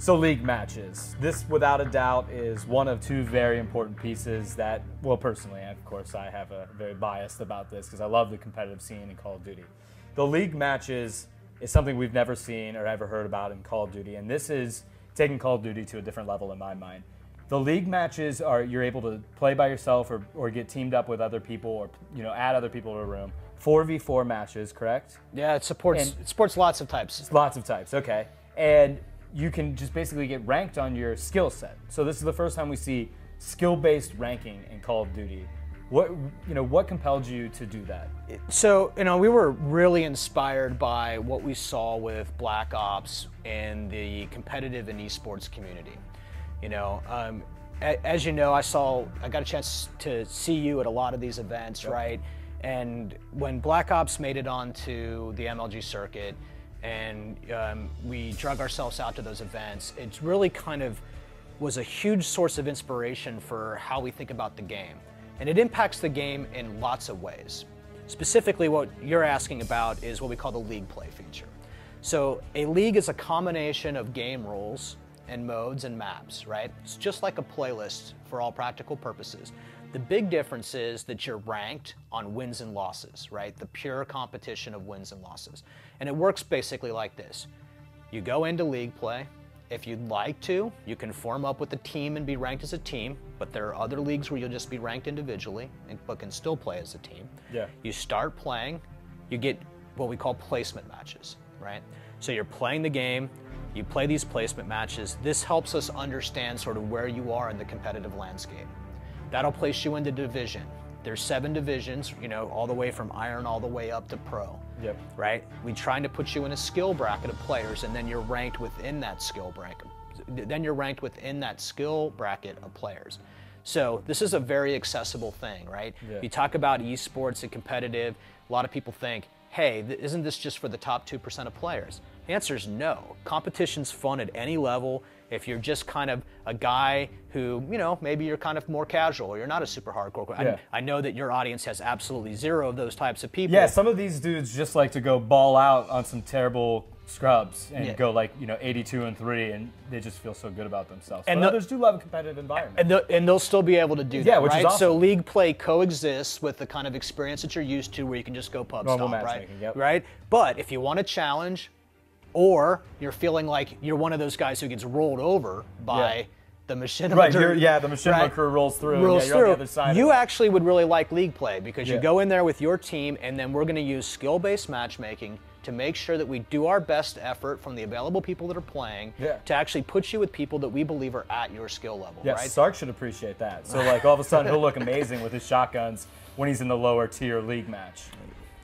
So league matches. This, without a doubt, is one of two very important pieces that, well, personally, of course, I have a very biased about this because I love the competitive scene in Call of Duty. The league matches is something we've never seen or ever heard about in Call of Duty, and this is taking Call of Duty to a different level in my mind. The league matches are you're able to play by yourself or get teamed up with other people or add other people to a room. 4v4 matches, correct? Yeah, it supports lots of types. Lots of types, okay. And you can just basically get ranked on your skill set. So this is the first time we see skill-based ranking in Call of Duty. What compelled you to do that? So, we were really inspired by what we saw with Black Ops and the competitive and esports community. As you know, I got a chance to see you at a lot of these events, yep. Right? And when Black Ops made it onto the MLG circuit, and we drug ourselves out to those events, it really kind of was a huge source of inspiration for how we think about the game. And it impacts the game in lots of ways. Specifically, what you're asking about is what we call the league play feature. So a league is a combination of game rules and modes and maps, right? It's just like a playlist for all practical purposes. The big difference is that you're ranked on wins and losses, right? The pure competition of wins and losses. And it works basically like this. You go into league play. If you'd like to, you can form up with a team and be ranked as a team, but there are other leagues where you'll just be ranked individually, but can still play as a team. Yeah. You start playing, you get what we call placement matches, right? So you're playing the game, you play these placement matches. This helps us understand sort of where you are in the competitive landscape. That'll place you into division. There's 7 divisions, all the way from Iron all the way up to Pro. Yep. Right? We're trying to put you in a skill bracket of players, and then you're ranked within that skill bracket. Of players. So this is a very accessible thing, right? Yeah. You talk about esports and competitive, a lot of people think, hey, isn't this just for the top 2% of players? The answer is no. Competition's fun at any level. If you're just kind of a guy who, maybe you're kind of more casual or you're not a super hardcore. Yeah. I know that your audience has absolutely 0 of those types of people. Yeah, some of these dudes just like to go ball out on some terrible scrubs and go 82-3, and they just feel so good about themselves. And but others do love a competitive environment. And they'll still be able to do that, yeah, which right? is awesome. So league play coexists with the kind of experience that you're used to where you can just go pub Normal stomp, right? matchmaking, yep. Right? But if you want a challenge, or you're feeling like you're one of those guys who gets rolled over by the machinima. Right, the machinima crew rolls through. You're on the other side. You actually would really like league play because you go in there with your team, and then we're going to use skill-based matchmaking to make sure that we do our best effort from the available people that are playing to actually put you with people that we believe are at your skill level. Yeah, right? Sark should appreciate that. So all of a sudden he'll look amazing with his shotguns when he's in the lower tier league match.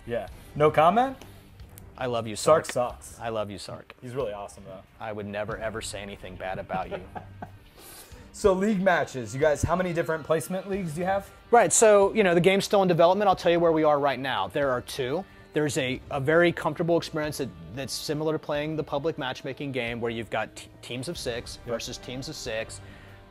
Yeah. No comment? I love you, Sark. Sark sucks. I love you, Sark. He's really awesome, though. I would never, ever say anything bad about you. So league matches, you guys, how many different placement leagues do you have? Right, so, the game's still in development. I'll tell you where we are right now. There are 2. There's a very comfortable experience that's similar to playing the public matchmaking game where you've got teams of 6 versus teams of 6.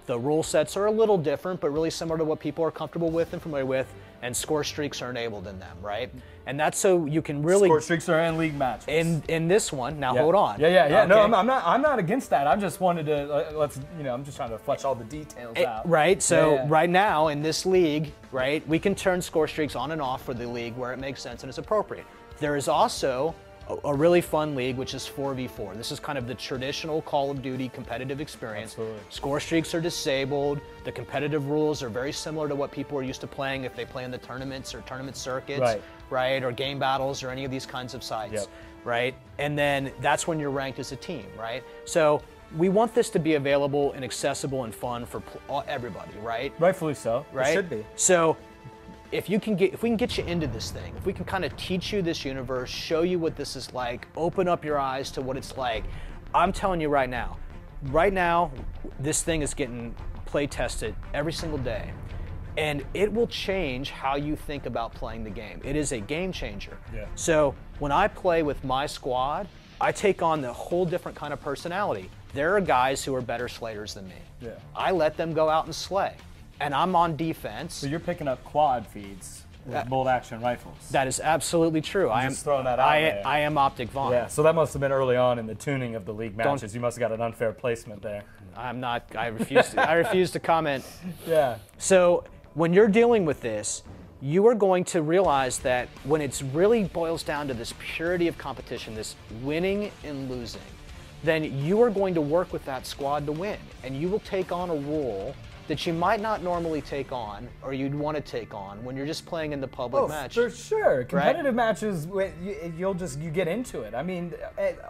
The rule sets are a little different, but really similar to what people are comfortable with and familiar with, and score streaks are enabled in them, right? And that's so you can really score streaks are in league matches. In this one, now hold on. Yeah. Okay. No, I'm not against that. I just wanted to I'm just trying to flesh all the details out. Right. So right now in this league, right, we can turn score streaks on and off for the league where it makes sense and is appropriate. There is also a really fun league, which is 4v4. This is kind of the traditional Call of Duty competitive experience. Absolutely. Score streaks are disabled. The competitive rules are very similar to what people are used to playing if they play in the tournaments or tournament circuits, right? Or game battles or any of these kinds of sites, right? And then that's when you're ranked as a team, right? So we want this to be available and accessible and fun for everybody, right? Rightfully so. Right? It should be. So if we can get you into this thing, if we can kind of teach you this universe, show you what this is like, open up your eyes to what it's like, I'm telling you right now, this thing is getting play tested every single day. And it will change how you think about playing the game. It is a game changer. Yeah. So when I play with my squad, I take on the whole different kind of personality. There are guys who are better slayers than me. Yeah. I let them go out and slay. And I'm on defense. So you're picking up quad feeds with bolt action rifles. That is absolutely true. I'm just throwing that out there. I am Optic Vaughn. Yeah, so that must have been early on in the tuning of the league matches. You must have got an unfair placement there. I'm not. I refuse. I refuse to comment. Yeah. So when you're dealing with this, you are going to realize that when it really boils down to this purity of competition, this winning and losing, then you are going to work with that squad to win, and you will take on a role that you might not normally take on, or you'd want to take on when you're just playing in the public match. For sure. Competitive matches, you get into it. I mean,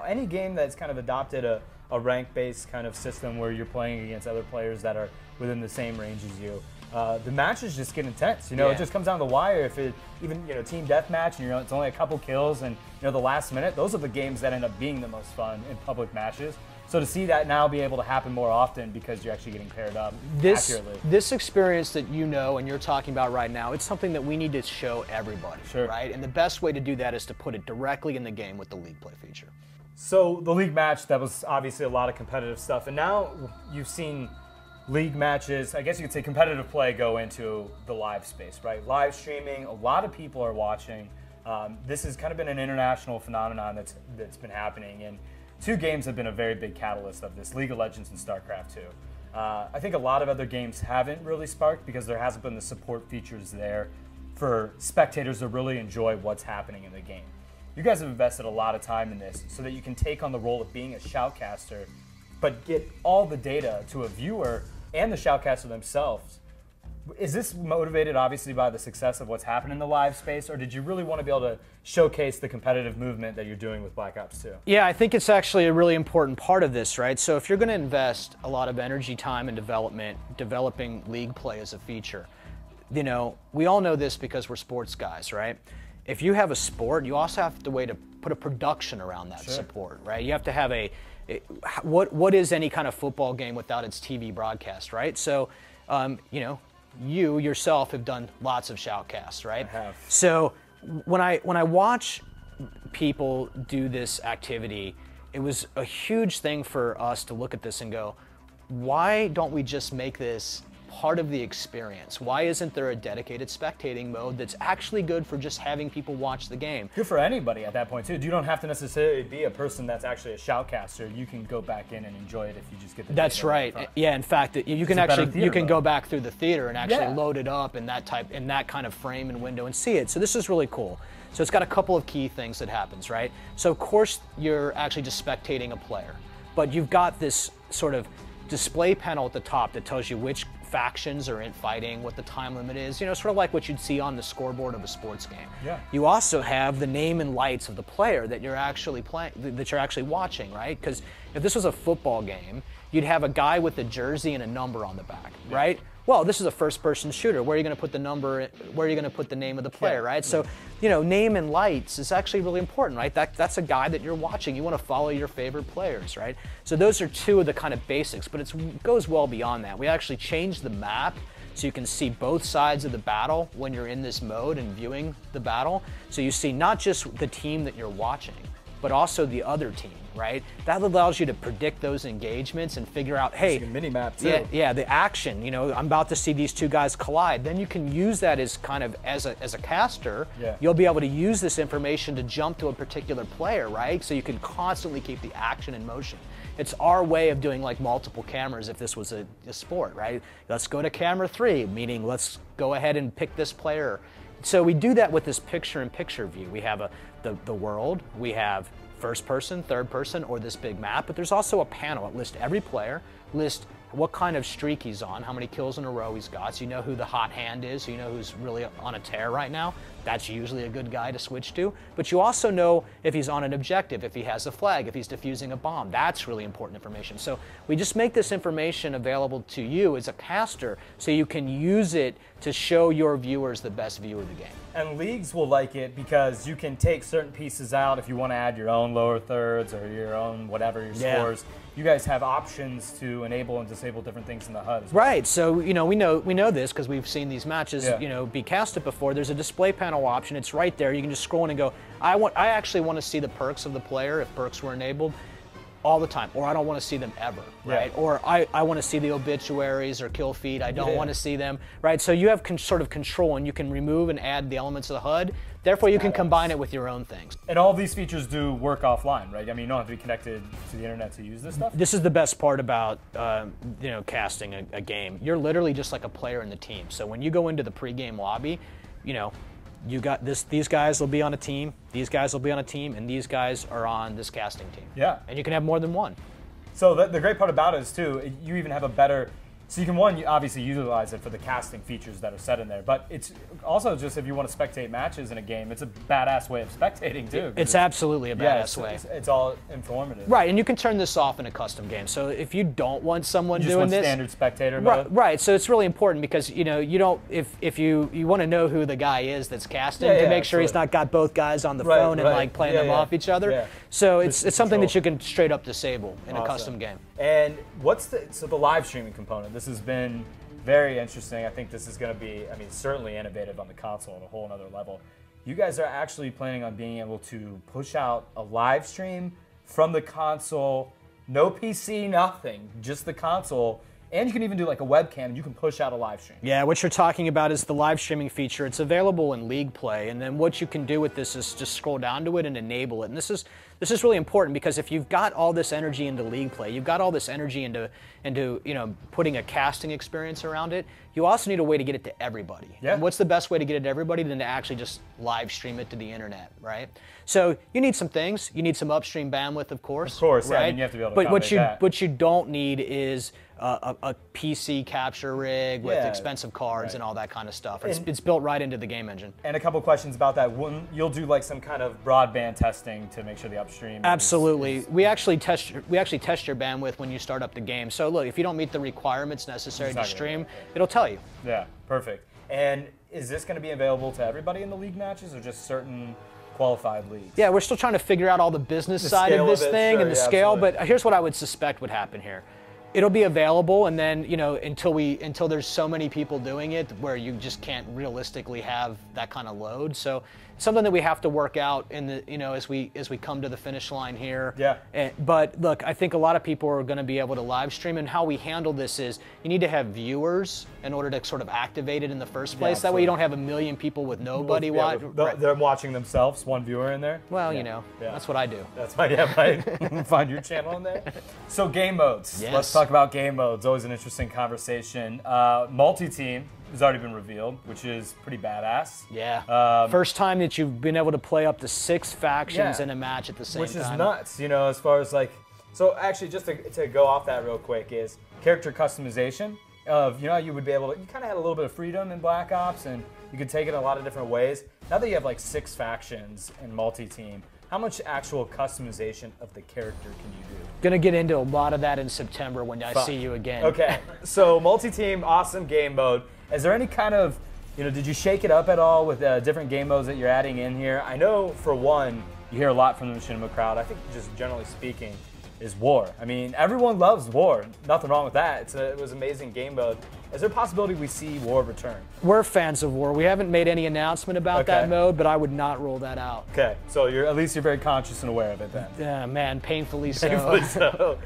any game that's kind of adopted a rank-based kind of system where you're playing against other players that are within the same range as you, the matches just get intense. It just comes down to the wire. If it even team deathmatch, and it's only a couple kills, and the last minute, those are the games that end up being the most fun in public matches. So to see that now be able to happen more often because you're actually getting paired up accurately. This experience that and you're talking about right now, it's something that we need to show everybody, right? And the best way to do that is to put it directly in the game with the League Play feature. So the league match, that was obviously a lot of competitive stuff, and now you've seen league matches, I guess you could say competitive play, go into the live space, right? Live streaming, a lot of people are watching. This has kind of been an international phenomenon that's been happening, and 2 games have been a very big catalyst of this, League of Legends and StarCraft 2. I think a lot of other games haven't really sparked because there hasn't been the support features there for spectators to really enjoy what's happening in the game. You guys have invested a lot of time in this so that you can take on the role of being a shoutcaster, but get all the data to a viewer and the shoutcaster themselves. Is this motivated, obviously, by the success of what's happened in the live space, or did you really want to be able to showcase the competitive movement that you're doing with Black Ops 2? Yeah, I think it's actually a really important part of this, right? So if you're going to invest a lot of energy, time, and developing league play as a feature, we all know this because we're sports guys, right? If you have a sport, you also have to put a production around that support, right? You have to have what is any kind of football game without its TV broadcast, right? So, you yourself have done lots of shoutcasts, right? I have. So when I watch people do this activity, it was a huge thing for us to look at this and go, why don't we just make this part of the experience? Why isn't there a dedicated spectating mode that's actually good for just having people watch the game? Good for anybody at that point too. You don't have to necessarily be a person that's actually a shoutcaster. You can go back in and enjoy it if you just get the That's right. Yeah, in fact, you can go back through the theater and actually load it up in that kind of frame and window and see it. So this is really cool. So it's got a couple of key things that happens, right? So of course you're actually just spectating a player, but you've got this sort of display panel at the top that tells you which factions are in fighting, what the time limit is, sort of like what you'd see on the scoreboard of a sports game. Yeah. You also have the name and lights of the player that you're actually watching, right? Because if this was a football game, you'd have a guy with a jersey and a number on the back, right? Well, this is a first-person shooter. Where are you going to put the number? Where are you going to put the name of the player, right? So, name and lights is actually really important, right? That's a guy that you're watching. You want to follow your favorite players, right? So those are 2 of the kind of basics, but it goes well beyond that. We actually changed the map so you can see both sides of the battle when you're in this mode and viewing the battle. So you see not just the team that you're watching, but also the other team, right? That allows you to predict those engagements and figure out, hey, it's like a mini map too. Yeah, the action. I'm about to see these 2 guys collide. Then you can use that as kind of as a caster. Yeah. You'll be able to use this information to jump to a particular player, right? So you can constantly keep the action in motion. It's our way of doing like multiple cameras if this was a sport, right? Let's go to camera 3, meaning let's go ahead and pick this player. So we do that with this picture-in-picture view. We have the world, we have first person, third person, or this big map, but there's also a panel that lists every player, lists what kind of streak he's on, how many kills in a row he's got, so you know who the hot hand is, so you know who's really on a tear right now. That's usually a good guy to switch to. But you also know if he's on an objective, if he has a flag, if he's defusing a bomb. That's really important information. So we just make this information available to you as a caster so you can use it to show your viewers the best view of the game. And leagues will like it because you can take certain pieces out if you want to add your own lower thirds or your own whatever your scores. You guys have options to enable and disable different things in the HUD as well. Right. So we know this because we've seen these matches be casted before. There's a display panel option. It's right there. You can just scroll in and go, I actually want to see the perks of the player if perks were enabled. all the time, or I don't want to see them ever, right? Yeah. Or I want to see the obituaries or kill feed. I don't want to see them, right? So you have sort of control, and you can remove and add the elements of the HUD. Therefore, you can combine it with your own things. And all these features do work offline, right? I mean, you don't have to be connected to the internet to use this stuff. This is the best part about casting a game. You're literally just like a player in the team. So when you go into the pregame lobby, you got this. These guys will be on a team. These guys will be on a team, and these guys are on this casting team. Yeah. And you can have more than one. So the great part about it is too, you even have a better. So you can you obviously utilize it for the casting features that are set in there, but it's also just if you want to spectate matches in a game, it's a badass way of spectating too. It's absolutely a badass way. It's all informative. Right, and you can turn this off in a custom game. So if you don't want someone You just doing want this, standard spectator mode. right. So it's really important because you don't if you want to know who the guy is that's casting Yeah, to make sure he's absolutely. not got both guys on the Right, phone and right. like playing Yeah, them yeah. off each other. Yeah. So Just it's something that control. you can straight up disable in a Awesome. custom game. And what's the live streaming component? This has been very interesting. I think this is going to be, certainly innovative on the console at a whole nother level. You guys are actually planning on being able to push out a live stream from the console, no PC, nothing, just the console. And you can even do like a webcam, and you can push out a live stream. Yeah, what you're talking about is the live streaming feature. It's available in League Play, and then what you can do with this is just scroll down to it and enable it. And this is really important because if you've got all this energy into League Play, you've got all this energy into putting a casting experience around it, you also need a way to get it to everybody. Yeah. And what's the best way to get it to everybody than to actually just live stream it to the internet, right? So you need some things. You need some upstream bandwidth, of course. Of course, yeah, right? I mean, you have to be able to But accommodate that. what you don't need is a PC capture rig with Yeah, expensive cards right. and all that kind of stuff. It's built right into the game engine. And a couple questions about that. One, you'll do like some kind of broadband testing to make sure the upstream. Absolutely. We actually test your bandwidth when you start up the game. So look, if you don't meet the requirements necessary to It's not gonna stream, work. it'll tell you. Yeah, perfect. And is this going to be available to everybody in the league matches, or just certain qualified leagues? Yeah, we're still trying to figure out all the business side scale of this of it, thing sure, and the yeah, scale, absolutely. but here's what I would suspect would happen here. It'll be available, and then until there's so many people doing it where you just can't realistically have that kind of load. So it's something that we have to work out in the as we come to the finish line here. Yeah. But look, I think a lot of people are going to be able to live stream, and how we handle this is you need to have viewers in order to sort of activate it in the first place. That way you don't have a million people with nobody watching. They're watching themselves, one viewer in there. Well, Yeah. that's what I do. That's why, right. Find your channel in there. So game modes. Yes. Let's talk about game modes. Always an interesting conversation. Multi-team has already been revealed, which is pretty badass. Yeah. First time that you've been able to play up to 6 factions Yeah. in a match at the same Which time. is nuts, as far as like. So actually, just to go off that real quick is character customization. Of you would be able to. You kind of had a little bit of freedom in Black Ops, and you could take it a lot of different ways. Now that you have like 6 factions in multi-team, how much actual customization of the character can you do? Gonna get into a lot of that in September when I see you again. Okay, so multi-team, awesome game mode. Is there any kind of, did you shake it up at all with different game modes that you're adding in here? I know for one, you hear a lot from the Machinima crowd. I think just generally speaking, is War. I mean, everyone loves War. Nothing wrong with that. It was an amazing game mode. Is there a possibility we see War return? We're fans of War. We haven't made any announcement about Okay. that mode, but I would not rule that out. Okay, so at least you're very conscious and aware of it then. Yeah, man, painfully so. Painfully so.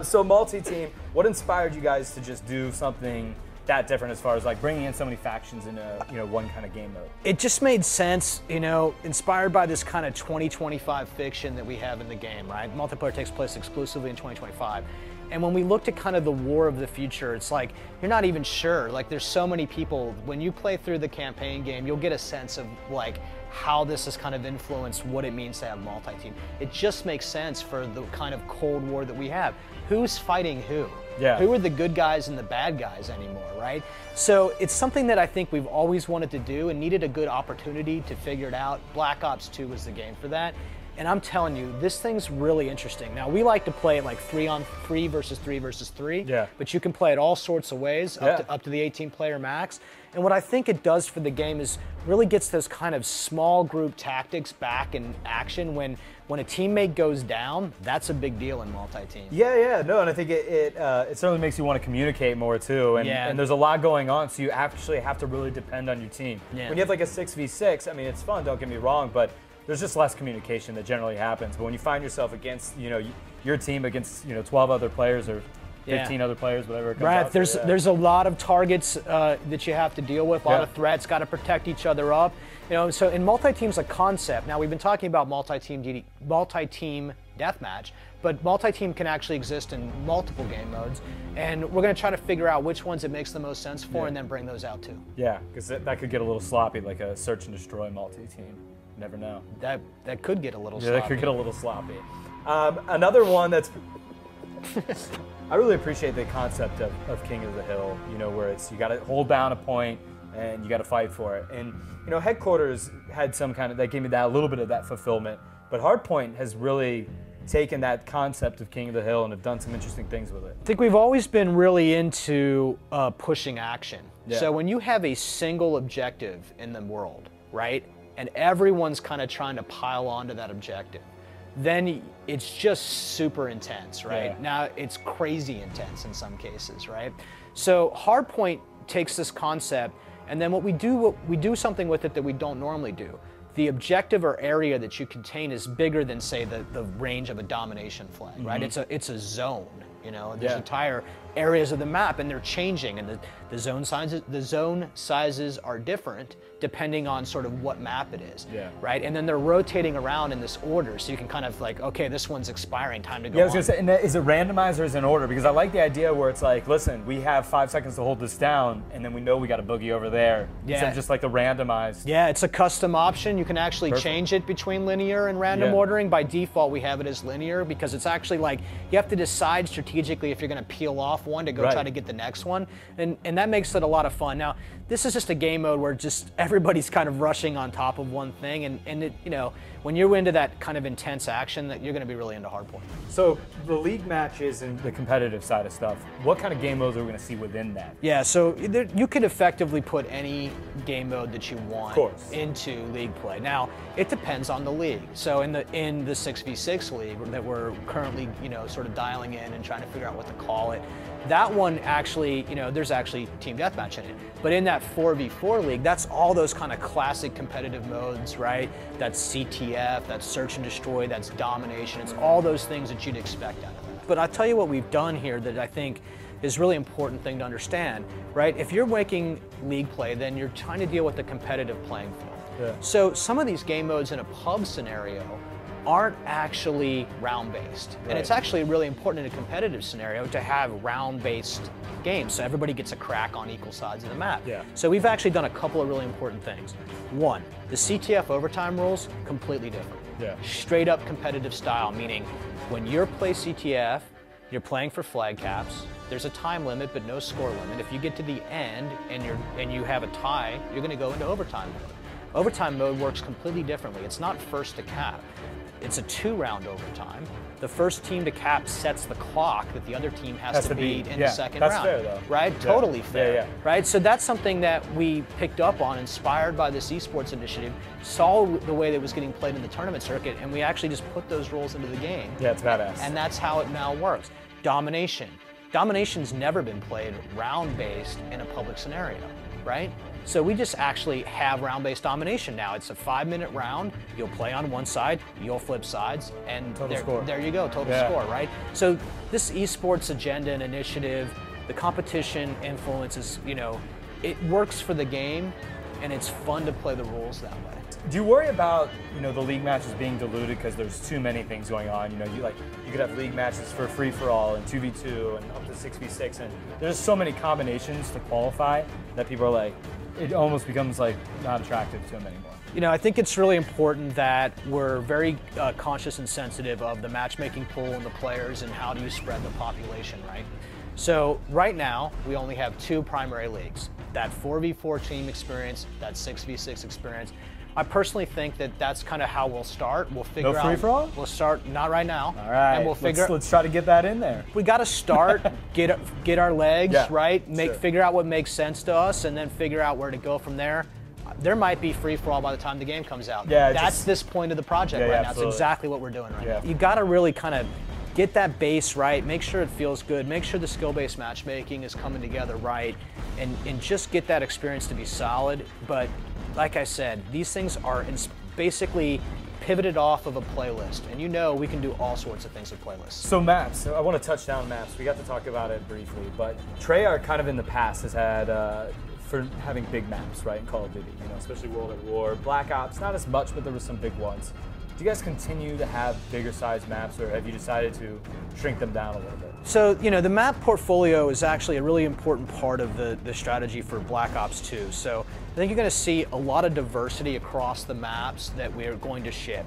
So multi-team, what inspired you guys to just do something that different as far as like bringing in so many factions into one kind of game mode? It just made sense, inspired by this kind of 2025 fiction that we have in the game, right? Multiplayer takes place exclusively in 2025. And when we looked at kind of the war of the future, it's like, you're not even sure. Like, there's so many people. When you play through the campaign game, you'll get a sense of, like, how this has kind of influenced what it means to have multi-team. It just makes sense for the kind of Cold War that we have. Who's fighting who? Yeah. Who are the good guys and the bad guys anymore, right? So it's something that I think we've always wanted to do and needed a good opportunity to figure it out. Black Ops 2 was the game for that. And I'm telling you, this thing's really interesting. Now, we like to play it like 3-on-3 versus 3 versus 3. Yeah. But you can play it all sorts of ways, up to the 18-player max. And what I think it does for the game is really gets those kind of small group tactics back in action. When a teammate goes down, that's a big deal in multi-team. Yeah, no, and I think it certainly makes you want to communicate more too, and there's a lot going on, so you actually have to really depend on your team. Yeah. When you have like a 6v6, I mean, it's fun, don't get me wrong, but there's just less communication that generally happens. But when you find yourself against, your team against, 12 other players or 15 other players, whatever it comes out to, there's a lot of targets that you have to deal with, a lot of threats, got to protect each other up. So in multi-team's a concept. Now, we've been talking about multi-team deathmatch, but multi-team can actually exist in multiple game modes, and we're going to try to figure out which ones it makes the most sense for and then bring those out too. Yeah, because that could get a little sloppy, like a search and destroy multi-team. Never know. That could get a little sloppy. Yeah, that could get a little sloppy. Another one that's... I really appreciate the concept of King of the Hill, where it's you got to hold down a point and you got to fight for it. And, Headquarters had some kind of, that gave me a little bit of that fulfillment. But Hardpoint has really taken that concept of King of the Hill and have done some interesting things with it. I think we've always been really into pushing action. Yeah. So when you have a single objective in the world, right, and everyone's kind of trying to pile onto that objective, then it's just super intense, right? Yeah. Now it's crazy intense in some cases, right? So Hardpoint takes this concept, and then we do something with it that we don't normally do. The objective or area that you contain is bigger than, say, the range of a domination flag, right? It's a zone, There's entire areas of the map, and they're changing, and the zone sizes are different depending on sort of what map it is, right? And then they're rotating around in this order, so you can kind of like, okay, this one's expiring, time to go on. I was gonna say, and is it randomized or is it in order? Because I like the idea where it's like, listen, we have 5 seconds to hold this down, and then we know we got a boogie over there. Instead of just like the randomized. Yeah, it's a custom option. You can actually change it between linear and random ordering. By default, we have it as linear because it's actually like, you have to decide strategically if you're gonna peel off one to go try to get the next one, and that makes it a lot of fun. Now, this is just a game mode where just everybody's kind of rushing on top of one thing, and it, when you're into that kind of intense action, that you're going to be really into Hardpoint. So the league matches and the competitive side of stuff, what kind of game modes are we going to see within that? Yeah, so you could effectively put any game mode that you want into league play. Now, it depends on the league. So in the 6v6 league that we're currently, sort of dialing in and trying to figure out what to call it, that one actually, there's actually team deathmatch in it. But in that 4v4 league, that's all those kind of classic competitive modes, right? That's CTF, that's search and destroy, that's domination. It's all those things that you'd expect out of that. But I'll tell you what we've done here that I think is really important thing to understand, right? If you're making league play, then you're trying to deal with the competitive playing field. Yeah. So some of these game modes in a pub scenario aren't actually round-based. And it's actually really important in a competitive scenario to have round-based games, so everybody gets a crack on equal sides of the map. Yeah. So we've actually done a couple of really important things. One, the CTF overtime rules, completely different. Yeah. Straight up competitive style, meaning when you're play CTF, you're playing for flag caps. There's a time limit, but no score limit. If you get to the end and you have a tie, you're gonna go into overtime mode. Overtime mode works completely differently. It's not first to cap. It's a 2-round overtime. The first team to cap sets the clock that the other team has to beat in the second round. That's fair, though. Right? Yeah. Totally fair. Yeah. Right? So that's something that we picked up on, inspired by this esports initiative, saw the way that it was getting played in the tournament circuit, and we actually just put those rules into the game. Yeah, it's badass. And that's how it now works. Domination. Domination's never been played round-based in a public scenario, right? So we just actually have round-based domination now. It's a 5-minute round. You'll play on one side, you'll flip sides, and there you go, total score, right? So this esports agenda and initiative, the competition influences, it works for the game, and it's fun to play the rules that way. Do you worry about, the league matches being diluted because there's too many things going on? You could have league matches for free-for-all and 2v2 and up to 6v6, and there's so many combinations to qualify that people are like, it almost becomes like not attractive to them anymore. I think it's really important that we're very conscious and sensitive of the matchmaking pool and the players and how do you spread the population, right? So right now, we only have 2 primary leagues, that 4v4 team experience, that 6v6 experience. I personally think that that's kind of how we'll start. We'll figure out. No free-for-all? We'll start, not right now. All right. And we'll figure. Let's try to get that in there. We got to start, get our legs, right? Sure. Figure out what makes sense to us, and then figure out where to go from there. There might be free-for-all by the time the game comes out. Yeah, that's this point of the project right now. Absolutely. It's exactly what we're doing right now. You got to really kind of get that base right, make sure it feels good, make sure the skill-based matchmaking is coming together right, and just get that experience to be solid. But like I said, these things are basically pivoted off of a playlist, and you know we can do all sorts of things with playlists. So maps, I want to touch down maps. We got to talk about it briefly, but Treyarch kind of in the past has had for having big maps, right, in Call of Duty, you know, especially World at War, Black Ops, not as much, but there were some big ones. Do you guys continue to have bigger size maps, or have you decided to shrink them down a little bit? So, you know, the map portfolio is actually a really important part of the strategy for Black Ops 2. So I think you're going to see a lot of diversity across the maps that we're going to ship.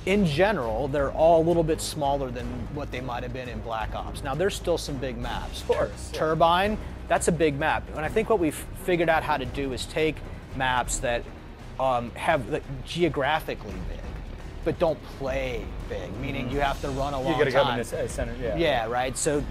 In general, they're all a little bit smaller than what they might have been in Black Ops. Now, there's still some big maps. Of course. Turbine, that's a big map. And I think what we've figured out how to do is take maps that have geographically big, but don't play big, meaning you have to run a long time. You gotta come in the center, yeah. Yeah, right. So,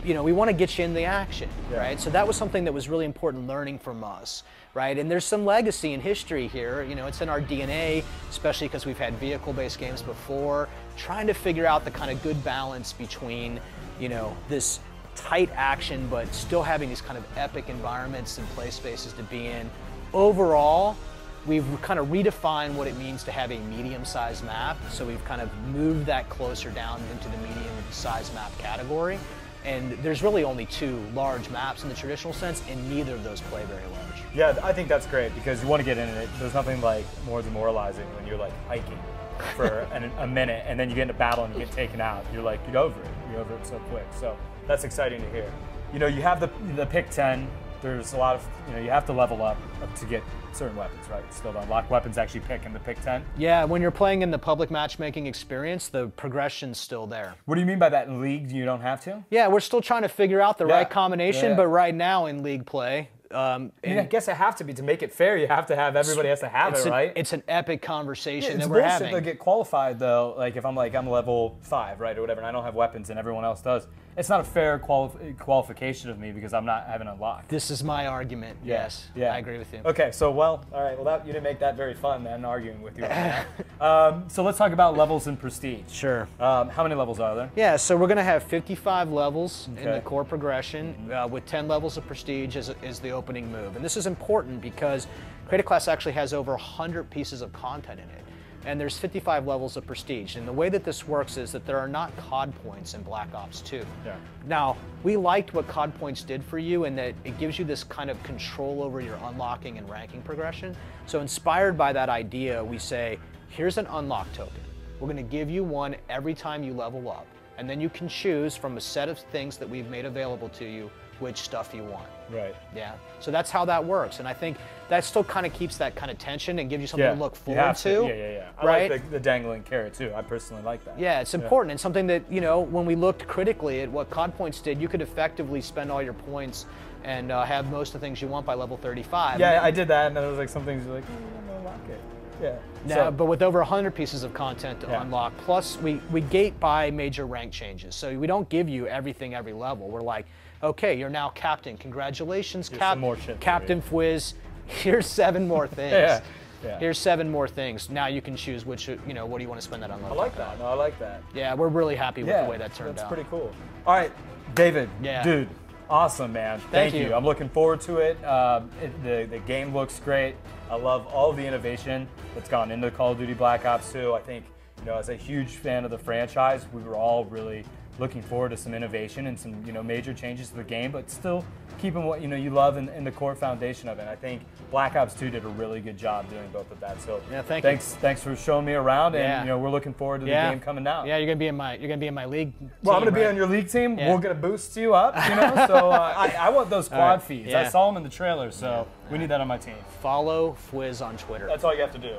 you know, we want to get you in the action, right? So that was something that was really important learning from us, right? And there's some legacy and history here. You know, it's in our DNA, especially because we've had vehicle-based games before, trying to figure out the kind of good balance between, you know, this tight action, but still having these kind of epic environments and play spaces to be in. Overall, we've kind of redefined what it means to have a medium-sized map, so we've kind of moved that closer down into the medium-sized map category. And there's really only 2 large maps in the traditional sense, and neither of those play very large. Yeah, I think that's great because you want to get in it. There's nothing like more demoralizing when you're like hiking for a minute and then you get in a battle and you get taken out. You're like, you're over it. You're over it so quick. So that's exciting to hear. You know, you have the pick 10. There's a lot of, you know, you have to level up to get certain weapons, right? Still to unlock weapons, actually pick in the pick 10. Yeah, when you're playing in the public matchmaking experience, the progression's still there. What do you mean by that? In League, you don't have to? Yeah, we're still trying to figure out the right combination, but right now in League play, I guess it have to be to make it fair. You have to have everybody has to have it, right? It's an epic conversation that we're having. It's bullshit to get qualified though. Like if I'm level 5, right, or whatever, and I don't have weapons and everyone else does. It's not a fair qualification of me because I haven't unlocked. This is my argument. Yes, I agree with you. Okay, so all right. Well, you didn't make that very fun then, arguing with you. So let's talk about levels in Prestige. Sure. How many levels are there? Yeah, so we're going to have 55 levels in the core progression, with 10 levels of Prestige is the opening move. And this is important because Creative Class actually has over 100 pieces of content in it. And there's 55 levels of Prestige. And the way that this works is that there are not COD points in Black Ops 2. Yeah. Now, we liked what COD points did for you in that it gives you this kind of control over your unlocking and ranking progression. So inspired by that idea, we say, here's an unlock token. We're going to give you one every time you level up. And then you can choose from a set of things that we've made available to you which stuff you want. Right. Yeah. So that's how that works. And I think that still kind of keeps that kind of tension and gives you something to look forward to. Yeah. I like the dangling carrot too. I personally like that. Yeah, it's important. And something that, you know, when we looked critically at what COD points did, you could effectively spend all your points and have most of the things you want by level 35. Yeah, I did that, and then there was like some things you're like, I'm gonna unlock it. Yeah. Now, but with over 100 pieces of content to unlock, plus we gate by major rank changes. So we don't give you everything every level. We're like, okay, you're now captain. Congratulations, Captain Fwiz. Here's 7 more things. Here's 7 more things. Now you can choose which, you know, what do you want to spend that on? I like that. No, I like that. Yeah, we're really happy with the way that turned out. That's pretty cool. All right, David. Yeah. Dude, awesome, man. Thank you. I'm looking forward to it. The game looks great. I love all of the innovation that's gone into Call of Duty Black Ops 2. I think, you know, as a huge fan of the franchise, we were all really looking forward to some innovation and some, you know, major changes to the game, but still keeping what, you know, you love in the core foundation of it. And I think Black Ops 2 did a really good job doing both of that. So yeah, thanks for showing me around, and you know, we're looking forward to the game coming out. Yeah, you're gonna be in my league. Well, I'm gonna be on your league team. We're gonna boost you up, you know. So I want those quad feeds. I saw them in the trailer, so we need that on my team. Follow Fwiz on Twitter. That's all you have to do.